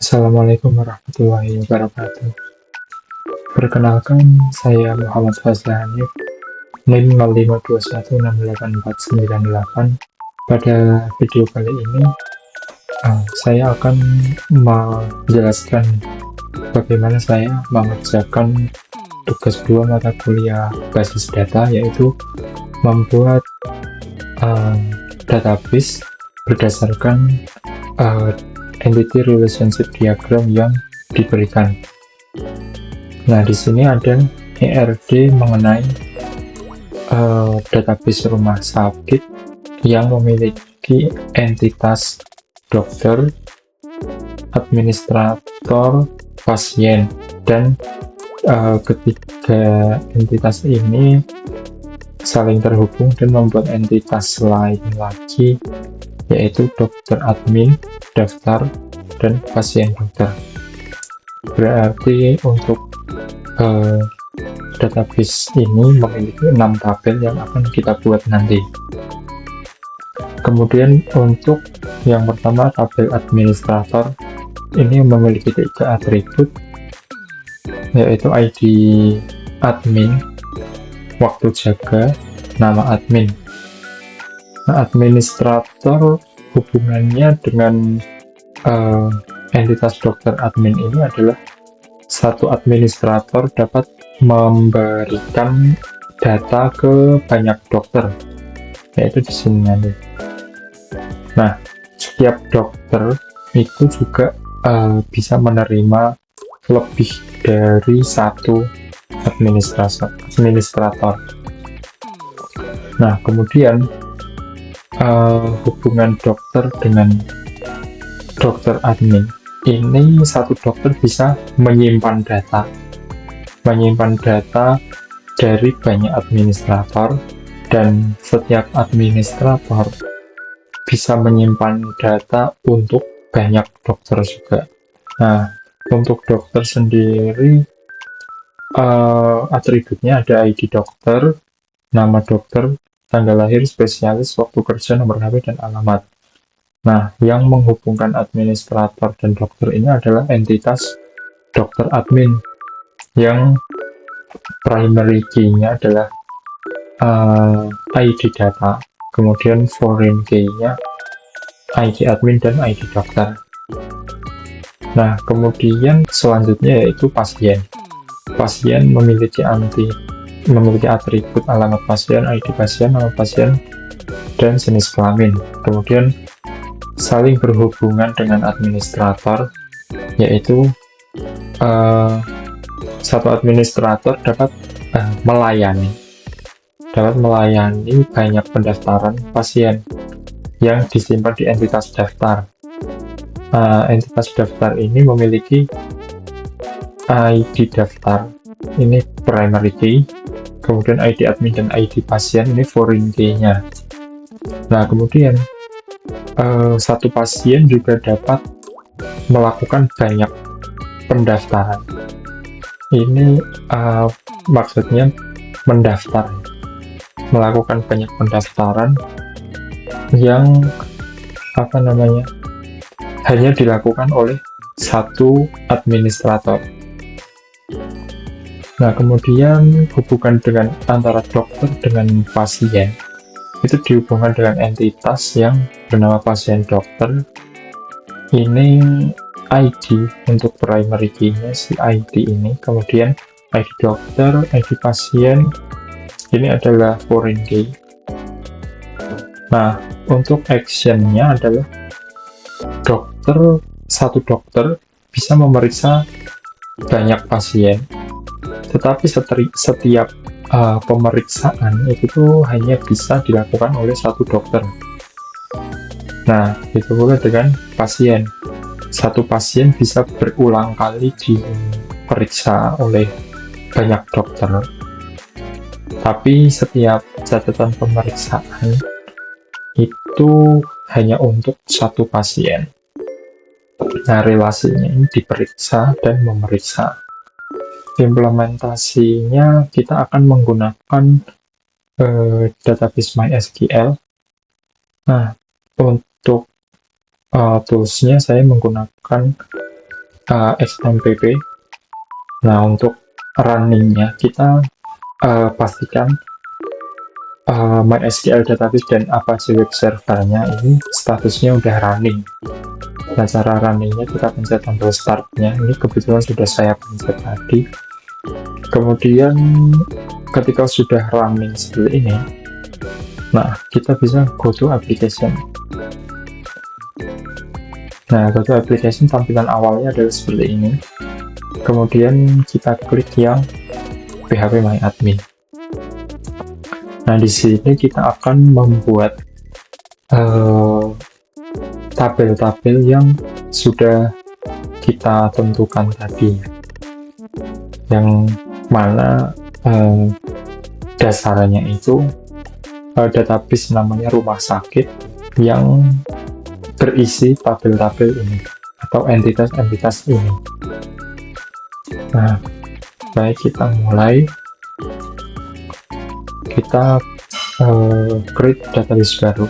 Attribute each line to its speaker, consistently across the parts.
Speaker 1: Assalamualaikum warahmatullahi wabarakatuh. Perkenalkan, saya Muhammad Fazla Hanif, NIM 0521684988. Pada video kali ini, saya akan menjelaskan bagaimana saya mengerjakan tugas 2 mata kuliah basis data, yaitu membuat database berdasarkan entity relationship diagram yang diberikan. Nah, di sini ada ERD mengenai database rumah sakit yang memiliki entitas dokter, administrator, pasien, dan ketiga entitas ini saling terhubung dan membuat entitas lain lagi, yaitu dokter admin, daftar, dan pasien dokter. Berarti untuk database ini memiliki 6 tabel yang akan kita buat nanti. Kemudian untuk yang pertama, tabel administrator ini memiliki 3 atribut, yaitu ID admin, waktu jaga, nama admin. Nah, administrator hubungannya dengan entitas dokter admin ini adalah satu administrator dapat memberikan data ke banyak dokter, yaitu di sini nanti. Nah, setiap dokter itu juga bisa menerima lebih dari satu administrator. Nah, kemudian hubungan dokter dengan dokter admin ini, satu dokter bisa menyimpan data dari banyak administrator, dan setiap administrator bisa menyimpan data untuk banyak dokter juga. Nah, untuk dokter sendiri atributnya ada ID dokter, nama dokter, tanggal lahir, spesialis, waktu kerja, nomor HP, dan alamat. Nah, yang menghubungkan administrator dan dokter ini adalah entitas dokter admin, yang primary key-nya adalah ID data, kemudian foreign key-nya ID admin dan ID dokter. Nah, kemudian selanjutnya yaitu pasien. Pasien memiliki atribut alamat pasien, ID pasien, nama pasien, dan jenis kelamin. Kemudian saling berhubungan dengan administrator, yaitu satu administrator dapat melayani banyak pendaftaran pasien yang disimpan di entitas daftar. Entitas daftar ini memiliki ID daftar, ini primary key, kemudian ID admin dan ID pasien ini foreign key-nya. Nah, kemudian satu pasien juga dapat melakukan banyak pendaftaran. Ini maksudnya melakukan banyak pendaftaran yang hanya dilakukan oleh satu administrator. Nah, kemudian hubungan dengan antara dokter dengan pasien itu dihubungkan dengan entitas yang bernama pasien dokter. Ini ID untuk primary key-nya si ID ini, kemudian ID dokter, ID pasien ini adalah foreign key. Nah, untuk action-nya adalah satu dokter bisa memeriksa banyak pasien, tetapi setiap pemeriksaan itu tuh hanya bisa dilakukan oleh satu dokter. Nah, itu pula dengan pasien. Satu pasien bisa berulang kali diperiksa oleh banyak dokter, tapi setiap catatan pemeriksaan itu hanya untuk satu pasien. Nah, relasinya ini diperiksa dan memeriksa. Implementasinya kita akan menggunakan database MySQL. Nah, untuk toolsnya saya menggunakan XMPP. Nah, untuk runningnya kita pastikan MySQL database dan Apache Web Server-nya ini statusnya udah running. Nah, cara runningnya kita pencet tombol start-nya, ini kebetulan sudah saya pencet tadi. Kemudian ketika sudah running seperti ini, nah kita bisa go to application. Nah, go to application tampilan awalnya adalah seperti ini. Kemudian kita klik yang PHP My Admin. Nah, di sini kita akan membuat tabel-tabel yang sudah kita tentukan tadi, yang mana dasarnya itu database namanya rumah sakit yang berisi tabel-tabel ini atau entitas-entitas ini. Nah, baik, kita mulai. Kita create database baru.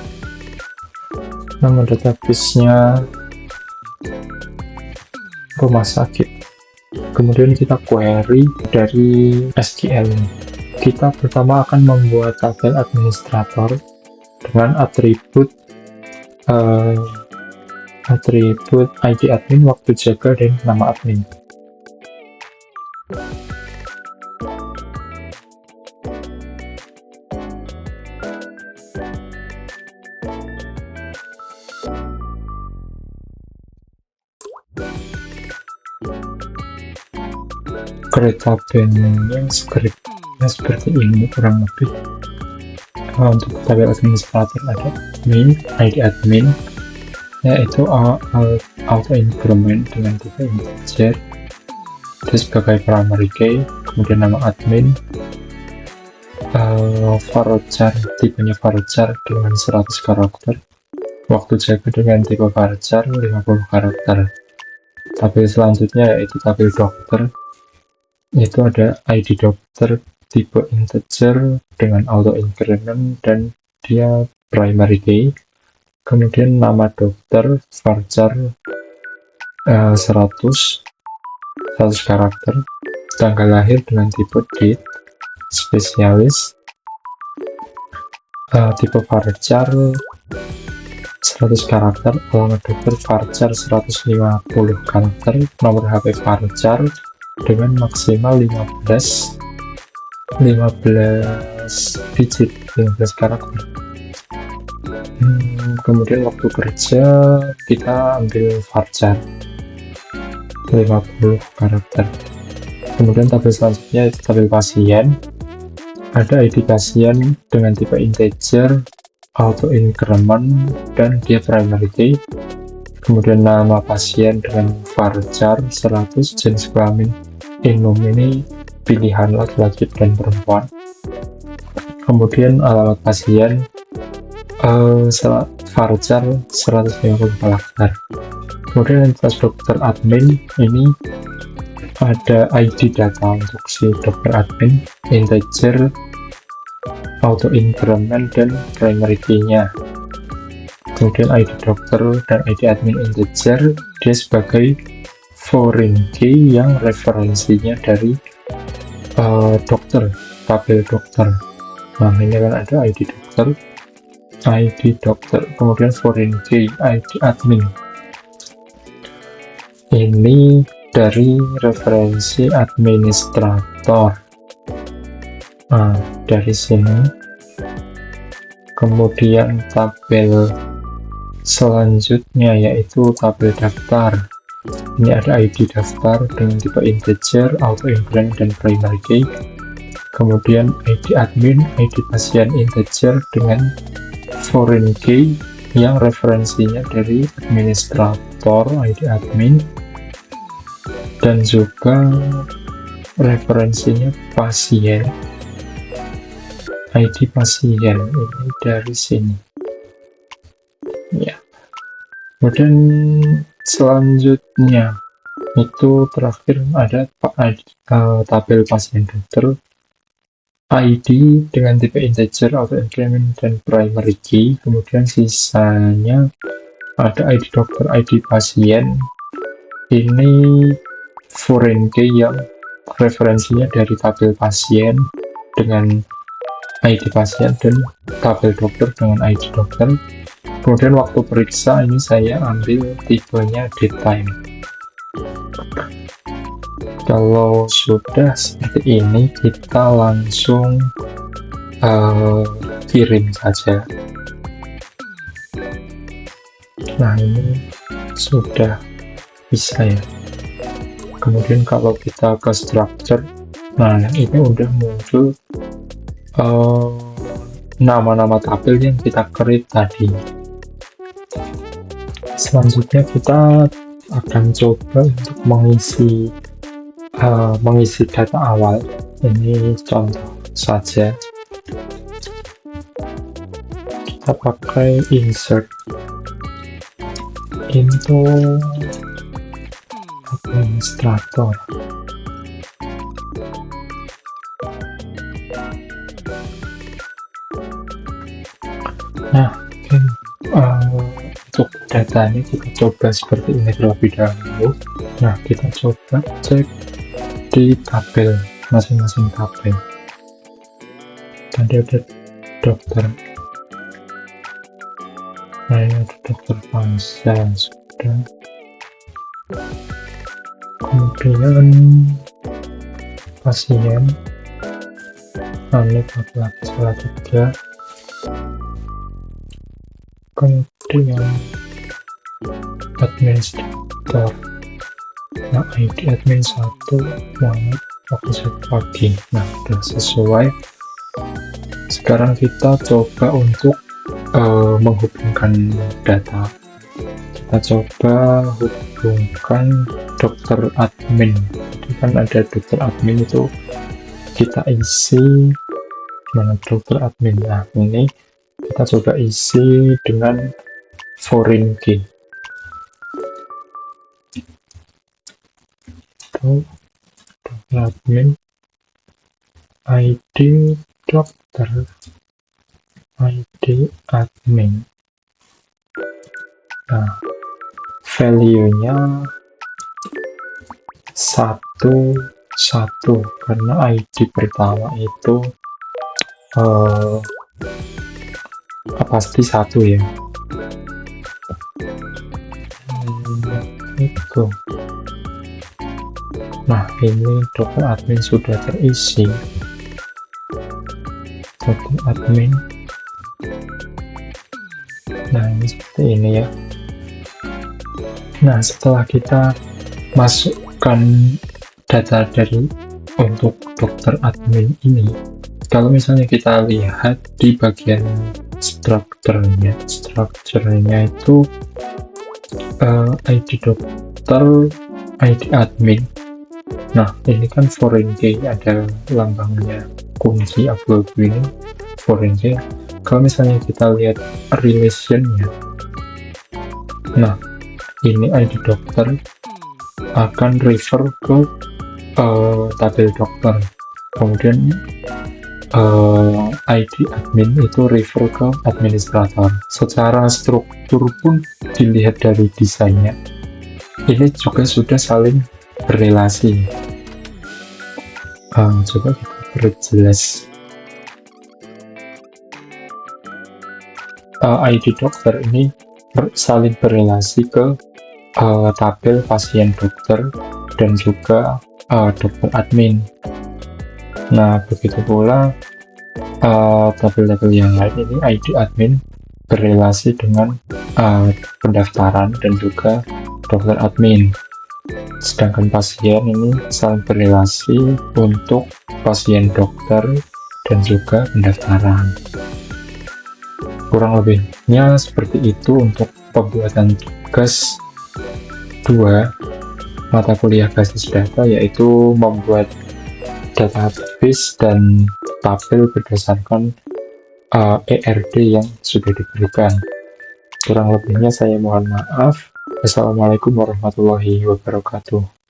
Speaker 1: Nama database-nya rumah sakit. Kemudian kita query dari SQL. Kita pertama akan membuat tabel administrator dengan atribut ID admin, waktu jaga, dan nama admin. Create tabelnya scriptnya seperti ini kurang lebih. Untuk tabel administrator ada admin, ID admin, yaitu auto increment dengan tipe integer, itu sebagai primary key. Kemudian nama admin, varchar, tipenya varchar dengan 100 karakter, waktu jaga dengan tipe varchar 50 karakter. Tabel selanjutnya yaitu tabel dokter, itu ada ID dokter tipe integer dengan auto increment dan dia primary key. Kemudian nama dokter varchar 100 karakter, tanggal lahir dengan tipe date, spesialis, tipe varchar 100 karakter, alamat dokter varchar 150 karakter, nomor HP varchar dengan maksimal 15 digit, 15 karakter. Kemudian waktu kerja kita ambil varchar 50 karakter. Kemudian tabel selanjutnya itu tabel pasien, ada ID pasien dengan tipe integer, auto increment, dan dia primary key. Kemudian nama pasien dengan varchar 100, jenis kelamin enum, ini pilihan laki-laki dan perempuan. Kemudian alamat pasien varchar 150 karakter. Kemudian entitas dokter admin, ini ada ID data untuk si dokter admin, integer, auto increment, dan primary key-nya. Kemudian ID dokter dan ID admin integer, dia sebagai foreign key yang referensinya dari dokter, tabel dokter. Nah, ini kan ada ID dokter, kemudian foreign key ID admin, ini dari referensi administrator. Nah, dari sini. Kemudian tabel selanjutnya yaitu tabel daftar. Ini ada ID daftar dengan tipe integer, auto increment, dan primary key. Kemudian ID admin, ID pasien integer dengan foreign key yang referensinya dari administrator ID admin, dan juga referensinya pasien, ID pasien, ini dari sini ya. Kemudian selanjutnya itu terakhir ada tabel pasien dokter, ID dengan tipe integer, auto increment, dan primary key. Kemudian sisanya ada ID dokter, ID pasien, ini foreign key yang referensinya dari tabel pasien dengan ID pasien dan tabel dokter dengan ID dokter. Kemudian waktu periksa ini saya ambil tipenya daytime. Kalau sudah seperti ini, kita langsung kirim saja. Nah, ini sudah bisa ya. Kemudian kalau kita ke structure, nah ini udah muncul nama-nama tabel yang kita create tadi. Selanjutnya kita akan coba untuk mengisi data awal. Ini contoh saja, kita pakai insert into administrator. Nah, untuk datanya kita coba seperti ini terlebih dahulu. Nah, kita coba cek di tabel, masing-masing tabel. Tadi ada dokter, nah ini ada dokter pasien sudah. Kemudian pasien, ini tabel salah juga. Kemudian administrator, nah ID admin 1 Muhammad waktu pagi. Nah, sudah sesuai. Sekarang kita coba untuk menghubungkan data. Kita coba hubungkan dokter admin. Jadi kan ada dokter admin, itu kita isi dengan dokter admin. Nah, ini kita coba isi dengan foreign key. Dokter admin, ID dokter, ID admin. Nah, value-nya 1 karena ID pertama itu pasti 1 ya. Itu. Nah, ini dokter admin sudah terisi. Dokter admin. Nah, ini seperti ini ya. Nah, setelah kita masukkan data dari untuk dokter admin ini, kalau misalnya kita lihat di bagian strukturnya itu ID dokter, ID admin. Nah, ini kan foreign key, ada lambangnya kunci abu-abu ini foreign key. Kalau misalnya kita lihat relationnya, nah ini ID dokter akan refer ke tabel dokter, kemudian ID admin itu refer ke administrator. Secara struktur pun dilihat dari desainnya, ini juga sudah saling berrelasi. Coba kita perjelas. ID dokter ini saling berrelasi ke tabel pasien dokter dan juga dokter admin. Nah, begitu pula tabel-tabel yang lain ini ID admin berrelasi dengan pendaftaran dan juga dokter admin. Sedangkan pasien ini saling berrelasi untuk pasien dokter dan juga pendaftaran. Kurang lebihnya seperti itu untuk pembuatan tugas 2 mata kuliah basis data, yaitu membuat database dan tabel berdasarkan ERD yang sudah diberikan. Kurang lebihnya saya mohon maaf. Wassalamualaikum warahmatullahi wabarakatuh.